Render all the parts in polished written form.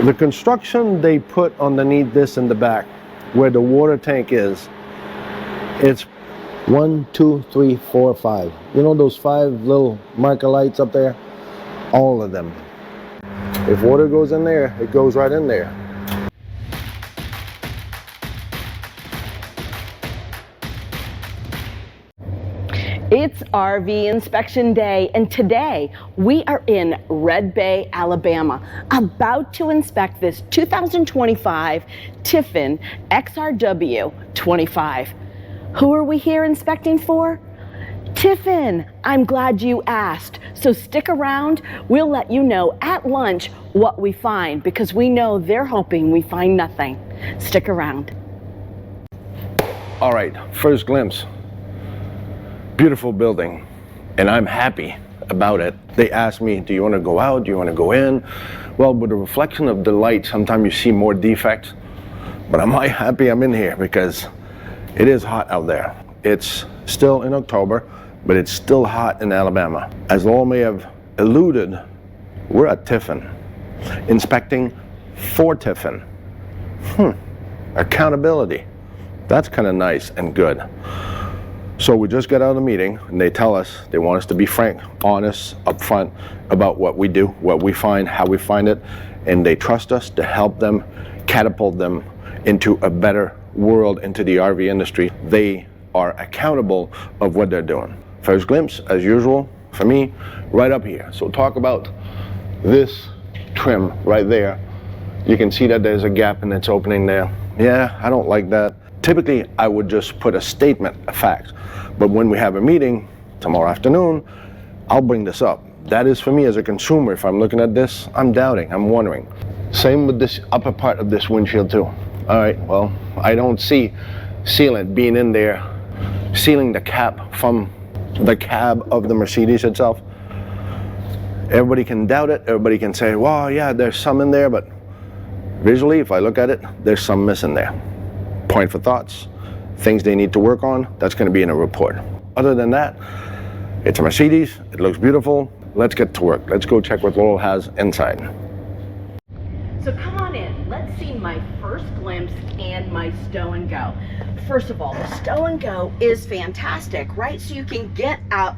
The construction they put underneath this in the back, where the water tank is, it's 1, 2, 3, 4, 5. You know those 5 little marker lights up there? All of them. If water goes in there, it goes right in there. It's RV inspection day, and today we are in Red Bay, Alabama, about to inspect this 2025 Tiffin XRW 25. Who are we here inspecting for? Tiffin. I'm glad you asked. So stick around. We'll let you know at lunch what we find, because we know they're hoping we find nothing. Stick around. All right, first glimpse. Beautiful building, and I'm happy about it. They asked me, do you want to go out? Do you want to go in? Well, with the reflection of the light, sometimes you see more defects, but I'm happy I'm in here because it is hot out there. It's still in October, but it's still hot in Alabama. As Laurel may have alluded, we're at Tiffin, inspecting for Tiffin. Accountability. That's kind of nice and good. So we just got out of the meeting, and they tell us they want us to be frank, honest, upfront about what we do, what we find, how we find it, and they trust us to help them catapult them into a better world, into the RV industry. They are accountable of what they're doing. First glimpse, as usual, for me, right up here. So talk about this trim right there. You can see that there's a gap in its opening there. Yeah, I don't like that. Typically, I would just put a statement, a fact. But when we have a meeting tomorrow afternoon, I'll bring this up. That is for me as a consumer. If I'm looking at this, I'm doubting, I'm wondering. Same with this upper part of this windshield too. All right, well, I don't see sealant being in there, sealing the cap from the cab of the Mercedes itself. Everybody can doubt it. Everybody can say, well, yeah, there's some in there, but visually, if I look at it, there's some missing there. Point for thoughts, things they need to work on, that's going to be in a report. Other than that, it's a Mercedes, it looks beautiful. Let's get to work. Let's go check what Laurel has inside. So come on in, let's see my first glimpse and my stow and go. First of all, the stow and go is fantastic, right? So you can get up,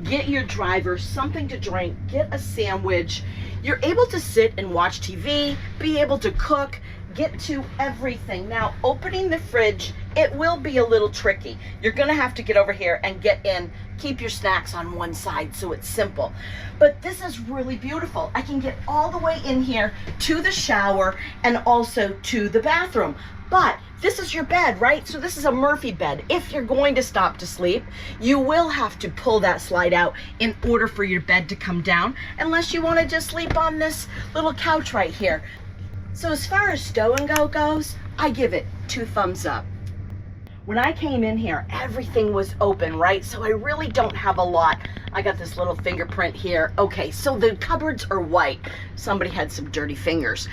get your driver something to drink, get a sandwich. You're able to sit and watch TV, be able to cook, get to everything. Now, opening the fridge, it will be a little tricky. You're gonna have to get over here and get in, keep your snacks on one side so it's simple. But this is really beautiful. I can get all the way in here to the shower and also to the bathroom. But this is your bed, right? So this is a Murphy bed. If you're going to stop to sleep, you will have to pull that slide out in order for your bed to come down, unless you want to just sleep on this little couch right here. So as far as stow and go goes, I give it 2 thumbs up. When I came in here, everything was open, right? So I really don't have a lot. I got this little fingerprint here. Okay, so the cupboards are white. Somebody had some dirty fingers.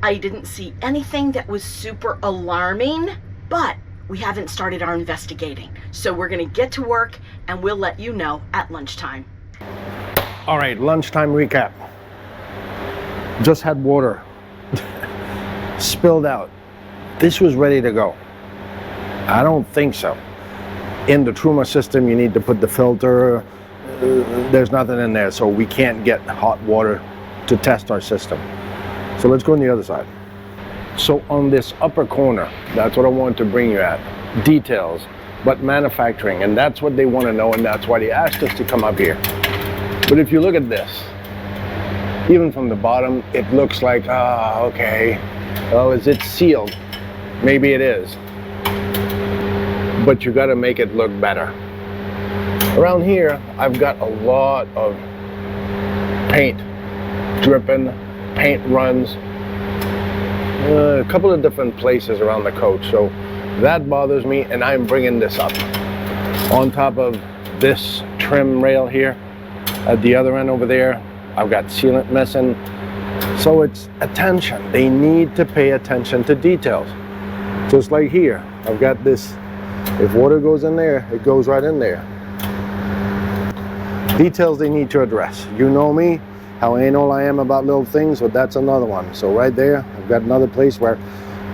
I didn't see anything that was super alarming, but we haven't started our investigating. So we're gonna get to work and we'll let you know at lunchtime. All right, lunchtime recap. Just had water spilled out. This was ready to go. I don't think so. In the Truma system, you need to put the filter. There's nothing in there, so we can't get hot water to test our system. So let's go on the other side. So on this upper corner, that's what I wanted to bring you at. Details, but manufacturing, and that's what they want to know, and that's why they asked us to come up here. But if you look at this, even from the bottom, it looks like, okay, well, is it sealed? Maybe it is. But you got to make it look better. Around here, I've got a lot of paint dripping, paint runs, a couple of different places around the coach. So that bothers me, and I'm bringing this up. On top of this trim rail here, at the other end over there, I've got sealant missing. So it's attention. They need to pay attention to details. Just like here, I've got this, if water goes in there, it goes right in there. Details they need to address. You know me, how anal I am about little things, but that's another one. So right there, I've got another place where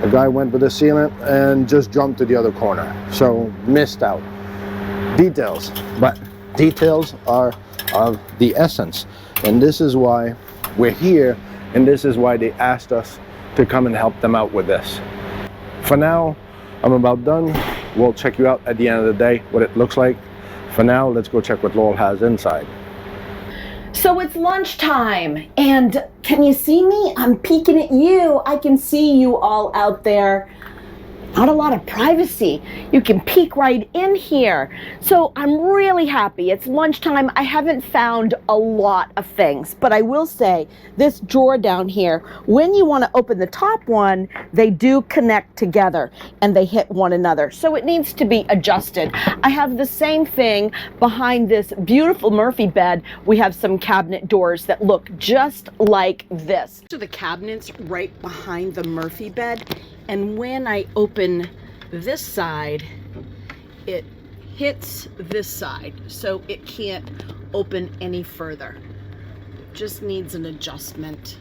a guy went with the sealant and just jumped to the other corner. So missed out. Details, but details are of the essence. And this is why we're here, and this is why they asked us to come and help them out with this. For now, I'm about done. We'll check you out at the end of the day, what it looks like. For now, let's go check what Laurel has inside. So it's lunchtime, and can you see me? I'm peeking at you. I can see you all out there. Not a lot of privacy. You can peek right in here. So I'm really happy. It's lunchtime. I haven't found a lot of things, but I will say this drawer down here, when you want to open the top one, they do connect together and they hit one another. So it needs to be adjusted. I have the same thing behind this beautiful Murphy bed. We have some cabinet doors that look just like this. So the cabinets right behind the Murphy bed. And when I open this side, it hits this side, so it can't open any further. Just needs an adjustment.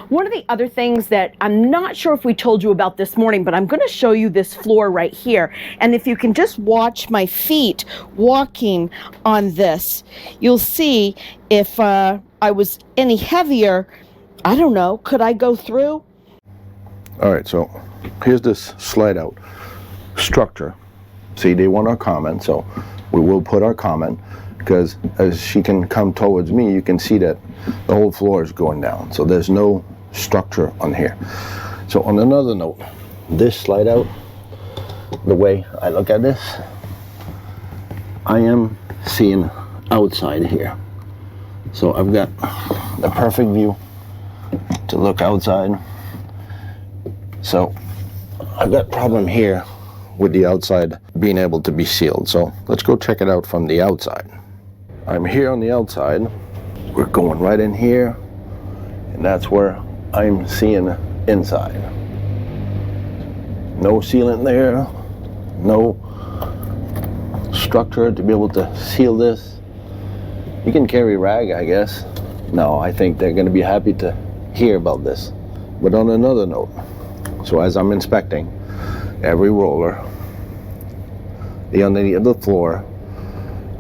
One of the other things that I'm not sure if we told you about this morning, but I'm going to show you this floor right here. And if you can just watch my feet walking on this, you'll see if I was any heavier, I don't know, could I go through? All right, so here's this slide out structure. See, they want our comment, so we will put our comment, because as she can come towards me, you can see that the whole floor is going down. So there's no structure on here. So on another note, this slide out, the way I look at this, I am seeing outside here. So I've got the perfect view to look outside. So I've got a problem here with the outside being able to be sealed. So let's go check it out from the outside. I'm here on the outside. We're going right in here, and that's where I'm seeing inside. No sealant there, no structure to be able to seal this. You can carry rag, I guess. No, I think they're going to be happy to hear about this. But on another note, so as I'm inspecting every roller, the underneath of the floor,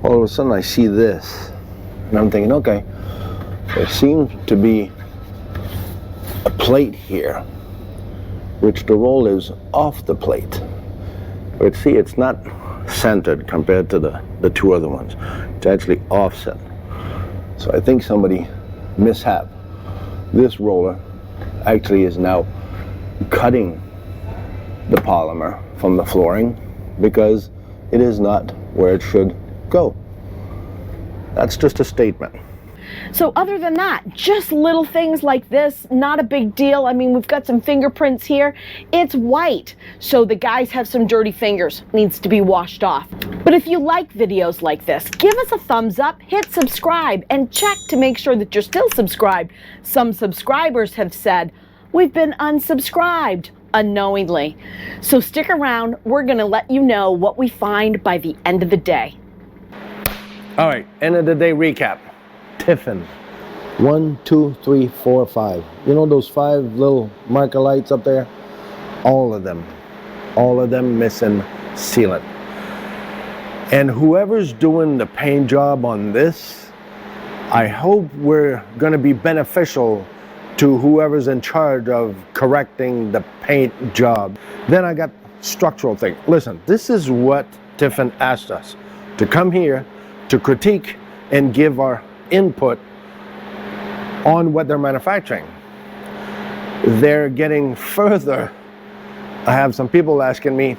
all of a sudden I see this, and I'm thinking, okay, there seems to be a plate here, which the roll is off the plate. But see, it's not centered compared to the two other ones. It's actually offset. So I think somebody mishap. This roller actually is now cutting the polymer from the flooring because it is not where it should go. That's just a statement. So other than that, just little things like this, not a big deal. I mean, we've got some fingerprints here. It's white, so the guys have some dirty fingers. Needs to be washed off. But if you like videos like this, give us a thumbs up, hit subscribe, and check to make sure that you're still subscribed. Some subscribers have said, we've been unsubscribed unknowingly. So stick around. We're going to let you know what we find by the end of the day. All right, end of the day recap. Tiffin. 1, 2, 3, 4, 5. You know those 5 little marker lights up there? All of them missing sealant. And whoever's doing the paint job on this, I hope we're going to be beneficial to whoever's in charge of correcting the paint job. Then I got structural thing. Listen, this is what Tiffin asked us to come here to critique and give our input on what they're manufacturing. They're getting further. I have some people asking me,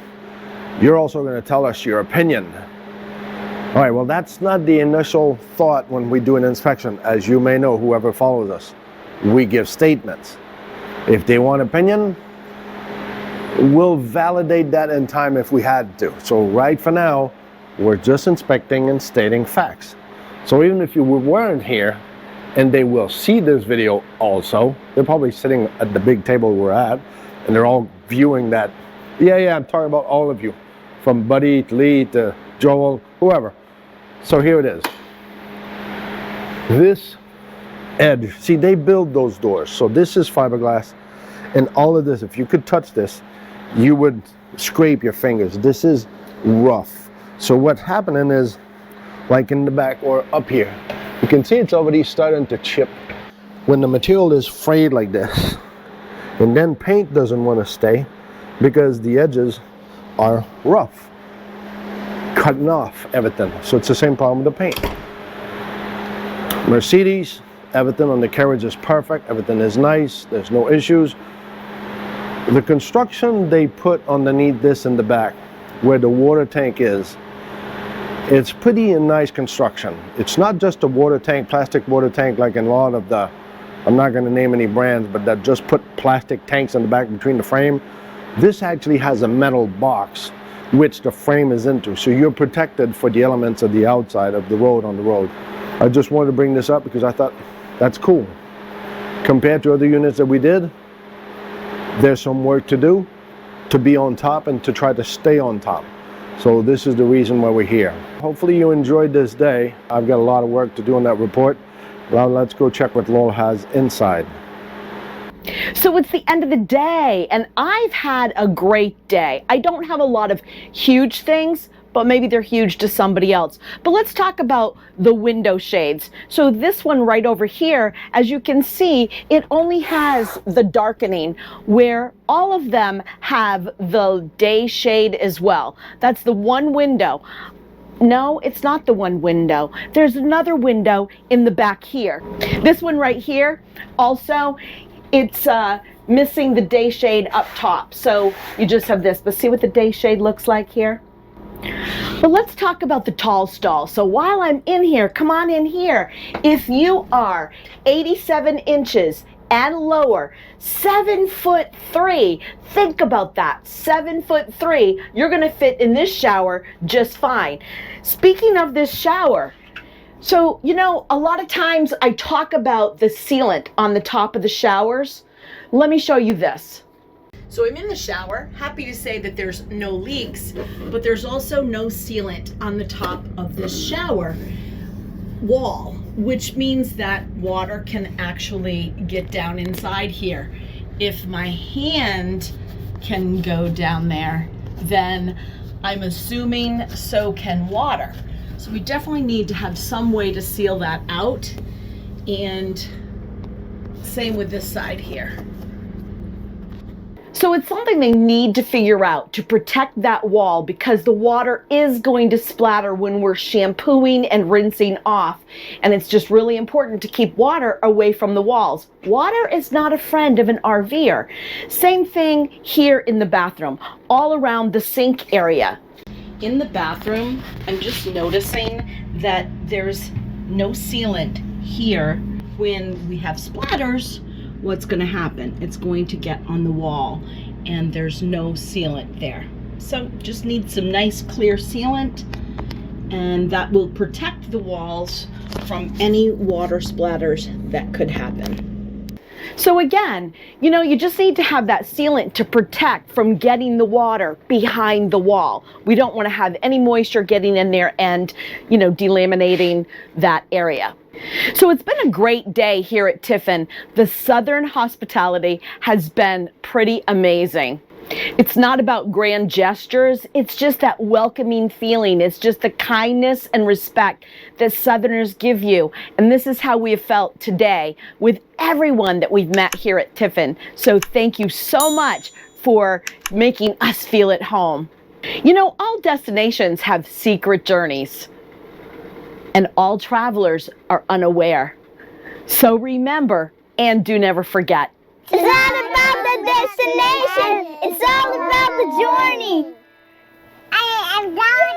you're also going to tell us your opinion. All right, well, that's not the initial thought when we do an inspection. As you may know, whoever follows us, we give statements. If they want opinion, we'll validate that in time if we had to. So right for now, we're just inspecting and stating facts. So even if you weren't here, and they will see this video also, they're probably sitting at the big table we're at, and they're all viewing that. Yeah, I'm talking about all of you, from Buddy to Lee to Joel, whoever. So here it is. This edge. See, they build those doors. So this is fiberglass, and all of this, if you could touch this, you would scrape your fingers. This is rough. So what's happening is, like in the back or up here, you can see it's already starting to chip when the material is frayed like this. And then paint doesn't want to stay because the edges are rough, cutting off everything. So it's the same problem with the paint. Mercedes, everything on the carriage is perfect, everything is nice, there's no issues. The construction they put underneath this in the back, where the water tank is, it's pretty nice construction. It's not just a water tank, plastic water tank, like in a lot of the, I'm not going to name any brands, but that just put plastic tanks in the back between the frame. This actually has a metal box which the frame is into, so you're protected for the elements of the outside of the road on the road. I just wanted to bring this up because I thought that's cool. Compared to other units that we did, there's some work to do to be on top and to try to stay on top. So this is the reason why we're here. Hopefully you enjoyed this day. I've got a lot of work to do on that report. Well, let's go check what Laurel has inside. So it's the end of the day, and I've had a great day. I don't have a lot of huge things, but maybe they're huge to somebody else. But let's talk about the window shades. So this one right over here, as you can see, it only has the darkening, where all of them have the day shade as well. That's the one window. No, it's not the one window. There's another window in the back here. This one right here, also, it's missing the day shade up top. So you just have this, but see what the day shade looks like here? But let's talk about the tall stall. So while I'm in here, come on in here. If you are 87 inches and lower, 7'3", think about that, 7'3", you're gonna fit in this shower just fine. Speaking of this shower, so, you know, a lot of times I talk about the sealant on the top of the showers. Let me show you this. So I'm in the shower, happy to say that there's no leaks, but there's also no sealant on the top of this shower wall, which means that water can actually get down inside here. If my hand can go down there, then I'm assuming so can water. So we definitely need to have some way to seal that out, and same with this side here. So it's something they need to figure out to protect that wall, because the water is going to splatter when we're shampooing and rinsing off. And it's just really important to keep water away from the walls. Water is not a friend of an RVer. Same thing here in the bathroom, all around the sink area. In the bathroom, I'm just noticing that there's no sealant here. When we have splatters, what's going to happen? It's going to get on the wall, and there's no sealant there. So just need some nice clear sealant, and that will protect the walls from any water splatters that could happen. So again, you know, you just need to have that sealant to protect from getting the water behind the wall. We don't want to have any moisture getting in there and, you know, delaminating that area. So it's been a great day here at Tiffin. The Southern hospitality has been pretty amazing. It's not about grand gestures, it's just that welcoming feeling. It's just the kindness and respect that Southerners give you. And this is how we have felt today with everyone that we've met here at Tiffin. So thank you so much for making us feel at home. You know, all destinations have secret journeys, and all travelers are unaware. So remember, and do never forget, it's not about the destination, it's all about the journey. I am going.